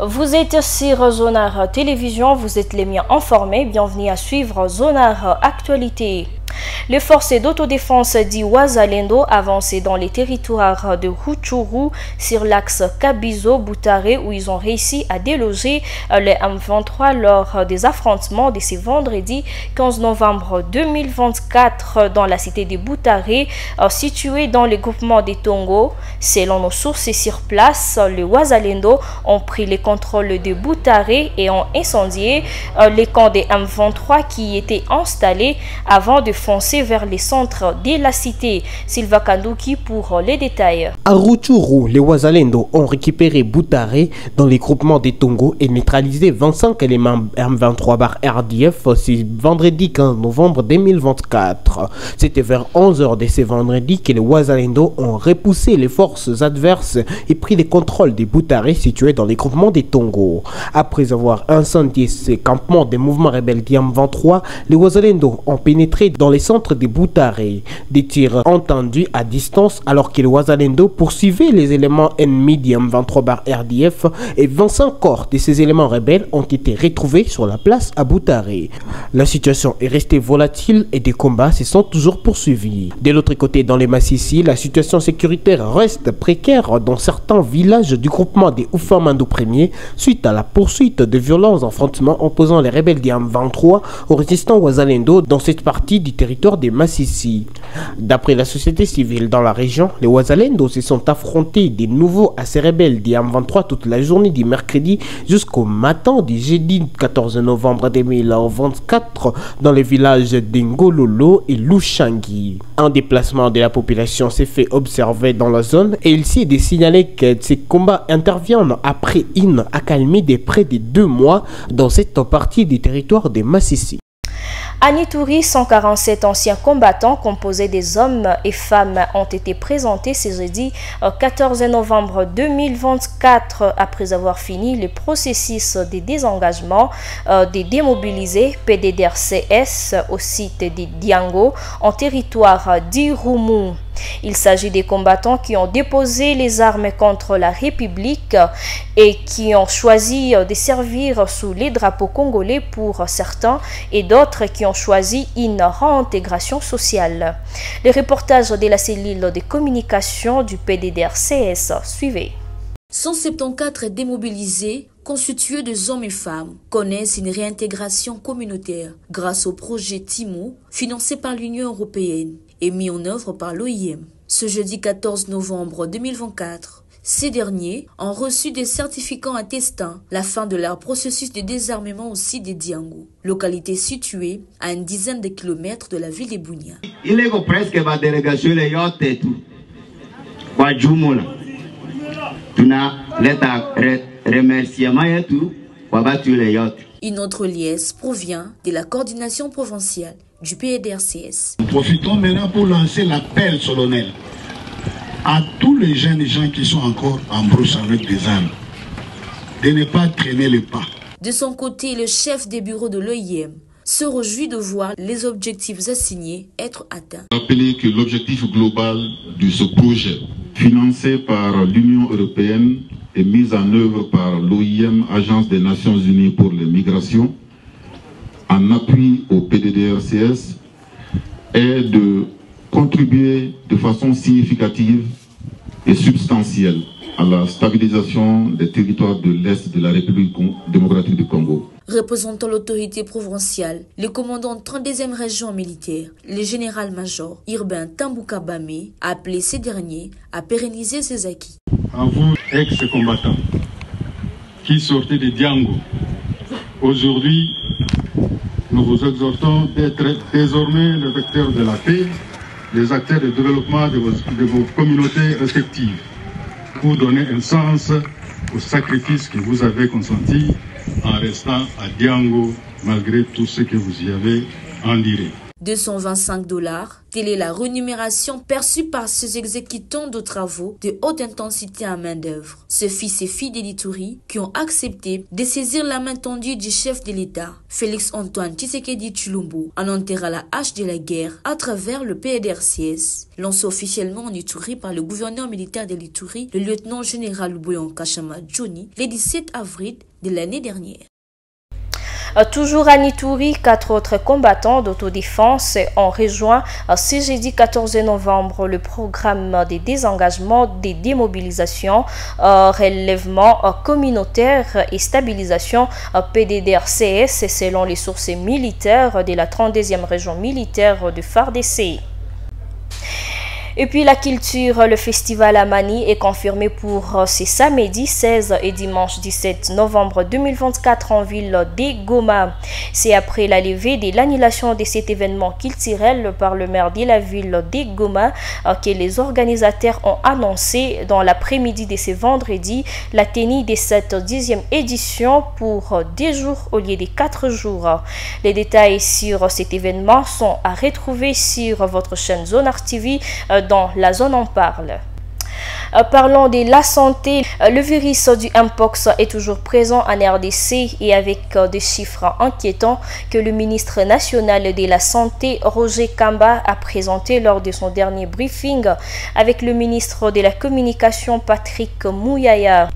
Vous êtes sur Zonar Télévision, vous êtes les mieux informés. Bienvenue à suivre Zonar Actualité. Les forces d'autodéfense d'Iwazalendo avancent dans les territoires de Rutshuru sur l'axe Kabizo-Butare où ils ont réussi à déloger les M23 lors des affrontements de ce vendredi 15 novembre 2024 dans la cité de Butare située dans le groupement des Tongo. Selon nos sources sur place, les Wazalendo ont pris le contrôle de Butare et ont incendié les camps des M23 qui étaient installés avant de foncer vers les centres de la cité. Sylvain Kandouki pour les détails. À Rutshuru, les Wazalendo ont récupéré Butare dans les groupements des Tongo et neutralisé 25 éléments M23/RDF ce vendredi 15 novembre 2024. C'était vers 11h de ce vendredi que les Wazalendo ont repoussé les forces adverses et pris le contrôle des Butare situés dans les groupements des Tongo. Après avoir incendié ces campements des mouvements rebelles d'M23, les Wazalendo ont pénétré dans les centres de Butare. Des tirs entendus à distance alors que les Wazalendo poursuivaient les éléments ennemis d'M23/RDF et 25 corps de ces éléments rebelles ont été retrouvés sur la place à Butare. La situation est restée volatile et des combats se sont toujours poursuivis. De l'autre côté, dans les Massissi, la situation sécuritaire reste précaire dans certains villages du groupement des Oufamandou 1er suite à la poursuite de violents affrontements opposant les rebelles d'M23 aux résistants Wazalendo dans cette partie du territoire des Massissi. D'après la société civile dans la région, les Wazalendo se sont affrontés de nouveau à ces rebelles d'M23 toute la journée du mercredi jusqu'au matin du jeudi 14 novembre 2024 dans les villages d'Ngololo et Lushangi. Un déplacement de la population s'est fait observer dans la zone et il s'y est signalé que ces combats interviennent après une accalmie de près de 2 mois dans cette partie du territoire des Massissi. À Nitouri, 147 anciens combattants composés des hommes et femmes ont été présentés ce jeudi 14 novembre 2024 après avoir fini le processus de désengagement des démobilisés PDDRCS au site de Diango en territoire d'Irumu. Il s'agit des combattants qui ont déposé les armes contre la République et qui ont choisi de servir sous les drapeaux congolais pour certains et d'autres qui ont choisi une réintégration sociale. Les reportages de la cellule de communication du PDDRCS suivez. 174 démobilisés constitués de hommes et femmes connaissent une réintégration communautaire grâce au projet TIMO financé par l'Union européenne et mis en œuvre par l'OIM. Ce jeudi 14 novembre 2024, ces derniers ont reçu des certificats attestant la fin de leur processus de désarmement au site de Diango, localité située à une dizaine de kilomètres de la ville de Bunia. Il est presque ma délégation les yachts et tout. Une autre liesse provient de la coordination provinciale du PDRCS. Nous profitons maintenant pour lancer l'appel solennel à tous les jeunes gens qui sont encore en brousse avec des armes de ne pas traîner le pas. De son côté, le chef des bureaux de l'OIM se réjouit de voir les objectifs assignés être atteints. Rappeler que l'objectif global de ce projet, financé par l'Union européenne et mis en œuvre par l'OIM, Agence des Nations Unies pour les migrations, en appui au PDDRCS, est de contribuer de façon significative et substantielle à la stabilisation des territoires de l'Est de la République démocratique du Congo. Représentant l'autorité provinciale, le commandant de 32e région militaire, le général-major Urbain Tamboukabame, a appelé ces derniers à pérenniser ses acquis. À vous, ex-combattants, qui sortez de Diango, aujourd'hui, nous vous exhortons d'être désormais les vecteurs de la paix, les acteurs de développement de vos communautés respectives, pour donner un sens au sacrifice que vous avez consenti en restant à Diango malgré tout ce que vous y avez enduré. $225. Telle est la rémunération perçue par ces exécutants de travaux de haute intensité à main-d'œuvre. Ces fils et filles de l'Ituri qui ont accepté de saisir la main tendue du chef de l'État, Félix-Antoine Tshisekedi Tshilombo, en enterrant la hache de la guerre à travers le PDRCS, lancé officiellement en Ituri par le gouverneur militaire de l'Ituri, le lieutenant-général Boyan Kachama Johnny, le 17 avril de l'année dernière. Toujours à Ituri, 4 autres combattants d'autodéfense ont rejoint ce jeudi 14 novembre le programme de désengagement, de démobilisation, relèvement communautaire et stabilisation PDDRCS selon les sources militaires de la 32e région militaire de FARDC. Et puis la culture, le festival Amani est confirmé pour ce samedi 16 et dimanche 17 novembre 2024 en ville de Goma. C'est après la levée de l'annulation de cet événement culturel par le maire de la ville de Goma que les organisateurs ont annoncé dans l'après-midi de ce vendredi la tenue de cette 10e édition pour 2 jours au lieu de 4 jours. Les détails sur cet événement sont à retrouver sur votre chaîne Zonar TV dans la zone en parle. Parlons de la santé, le virus du Mpox est toujours présent en RDC et avec des chiffres inquiétants que le ministre national de la Santé, Roger Kamba, a présenté lors de son dernier briefing avec le ministre de la Communication, Patrick Mouyaya.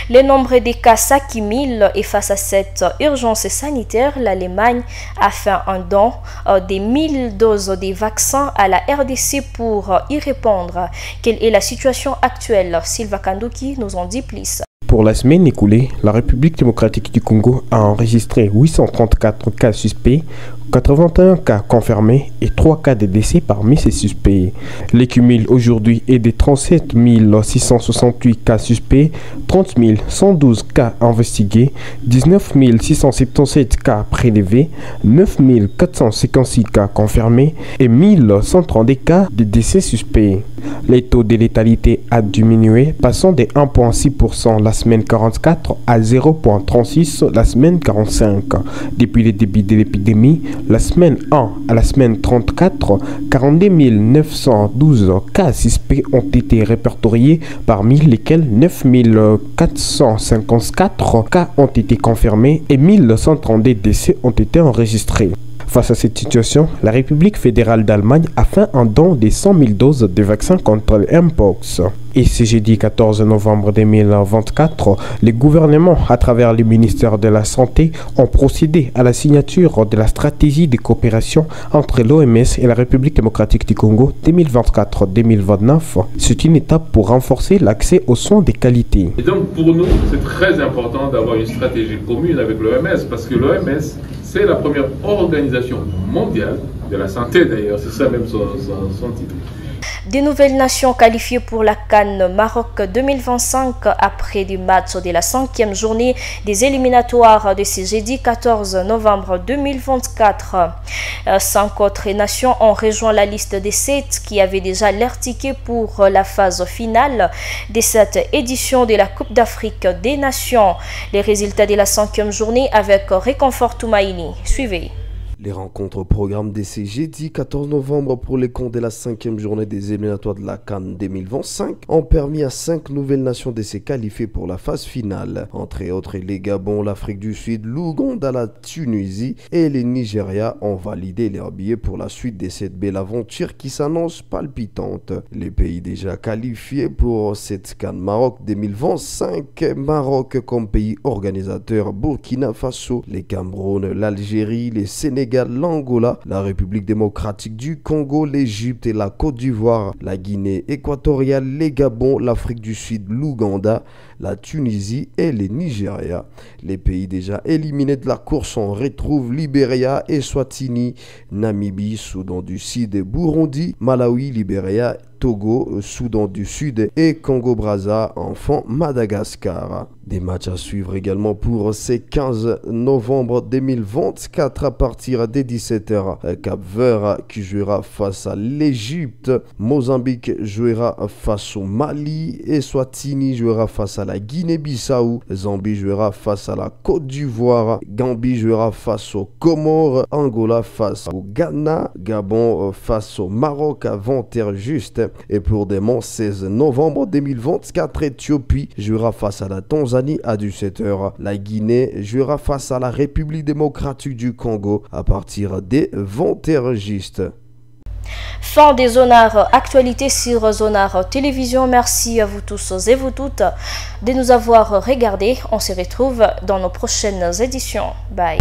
Le nombre de cas s'accumule et face à cette urgence sanitaire, l'Allemagne a fait un don de 1000 doses de vaccins à la RDC pour y répondre. Quelle est la situation actuelle? Sylvain Kanduki nous en dit plus. Pour la semaine écoulée, la République démocratique du Congo a enregistré 834 cas suspects, 81 cas confirmés et 3 cas de décès parmi ces suspects. Le cumul aujourd'hui est de 37 668 cas suspects, 30 112 cas investigués, 19 677 cas prélevés, 9 456 cas confirmés et 1132 cas de décès suspects. Les taux de létalité a diminué, passant de 1,6% la semaine 44 à 0,36 la semaine 45. Depuis le début de l'épidémie, la semaine 1 à la semaine 34, 42 912 cas suspects ont été répertoriés, parmi lesquels 9 454 cas ont été confirmés et 1132 décès ont été enregistrés. Face à cette situation, la République fédérale d'Allemagne a fait un don de 100 000 doses de vaccins contre le Mpox. Et ce jeudi 14 novembre 2024, les gouvernements, à travers le ministère de la Santé, ont procédé à la signature de la stratégie de coopération entre l'OMS et la République démocratique du Congo 2024-2029. C'est une étape pour renforcer l'accès aux soins de qualité. Et donc pour nous, c'est très important d'avoir une stratégie commune avec l'OMS parce que l'OMS, c'est la première organisation mondiale de la santé d'ailleurs, c'est ça même son titre. Des nouvelles nations qualifiées pour la CAN Maroc 2025 après des matchs de la 5e journée des éliminatoires de ce jeudi 14 novembre 2024. 5 autres nations ont rejoint la liste des 7 qui avaient déjà leur ticket pour la phase finale de cette édition de la Coupe d'Afrique des Nations. Les résultats de la 5e journée avec Réconfort Toumaïni. Suivez. Les rencontres au programme dès ce jeudi 14 novembre pour les comptes de la 5e journée des éliminatoires de la CAN 2025 ont permis à 5 nouvelles nations de se qualifier pour la phase finale. Entre autres, les Gabon, l'Afrique du Sud, l'Ouganda, la Tunisie et le Nigeria ont validé leurs billets pour la suite de cette belle aventure qui s'annonce palpitante. Les pays déjà qualifiés pour cette CAN Maroc 2025, Maroc comme pays organisateur, Burkina Faso, les Cameroun, l'Algérie, les Sénégal, l'Angola, la République démocratique du Congo, l'Égypte et la Côte d'Ivoire, la Guinée équatoriale, les Gabon, l'Afrique du Sud, l'Ouganda, la Tunisie et le Nigeria. Les pays déjà éliminés de la course, on retrouve Libéria, Eswatini, Namibie, Soudan du Sud et Burundi, Malawi, Libéria Togo, Soudan du Sud et Congo-Brazza, enfin Madagascar. Des matchs à suivre également pour ce 15 novembre 2024 à partir des 17h. Cap-Vert qui jouera face à l'Égypte, Mozambique jouera face au Mali, Eswatini jouera face à la Guinée-Bissau, Zambie jouera face à la Côte d'Ivoire, Gambie jouera face aux Comores, Angola face au Ghana, Gabon face au Maroc à 20h juste. Et pour demain 16 novembre 2024, Éthiopie jouera face à la Tanzanie à 17h. La Guinée jouera face à la République démocratique du Congo à partir des 20h juste. Fin des Zonars actualités sur Zonars Télévision. Merci à vous tous et vous toutes de nous avoir regardés. On se retrouve dans nos prochaines éditions. Bye.